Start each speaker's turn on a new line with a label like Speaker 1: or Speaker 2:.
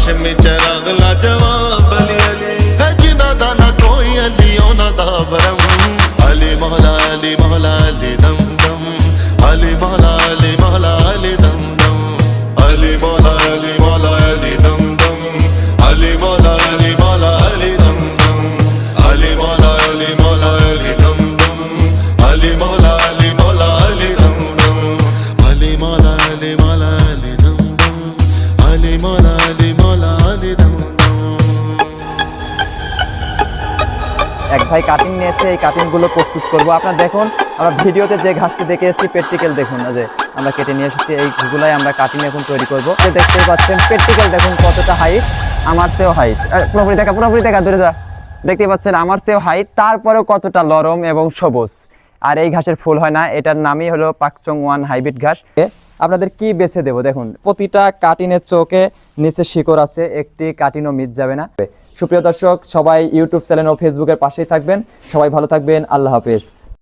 Speaker 1: हाशमी चराग लाजवाब अली अली है जिना दाना कोई अलियों ना दाबरम अली मौला अली मौला अली दम दम अली मौला अली मौला अली दम दम अली मौला अली मौला अली दम दम अली मौला अली मौला अली दम दम अली मौला अली मौला अली दम दम अली मौला अली मौला अली दम दम अली मौला अली मौला अली दम दम अली मौला अली मौला अली दम दम।
Speaker 2: এক ভাই কাটিং নিয়েছে, এই কাটিংগুলো প্রস্তুত করবো। আপনারা দেখুন, আমরা ভিডিওতে যে ঘাসটি দেখে এসেছি প্র্যাকটিক্যাল দেখুন, যে আমরা কেটে নিয়ে এসেছি এইগুলাই আমরা কাটিং এখন তৈরি করবো। দেখতেই পাচ্ছেন প্র্যাকটিক্যাল দেখুন কতটা হাইট, আমার চেয়েও হাইট, পুরোপুরি দেখা দূরে যা, দেখতেই পাচ্ছেন আমার চেয়েও হাইট, তারপরেও কতটা নরম এবং সবুজ। আর এই ঘাসের ফুল হয় না, এটার নামই হলো পাকচং ওয়ান হাইব্রিড ঘাস। আপনাদের কি বেছে দেবো দেখুন, প্রতিটা কাটিনের চোখে নিচে শিকড় আছে, একটি কাটিনও মিস যাবে না। সুপ্রিয় দর্শক, সবাই ইউটিউব চ্যানেল ও ফেসবুকের পাশেই থাকবেন, সবাই ভালো থাকবেন, আল্লাহ হাফেজ।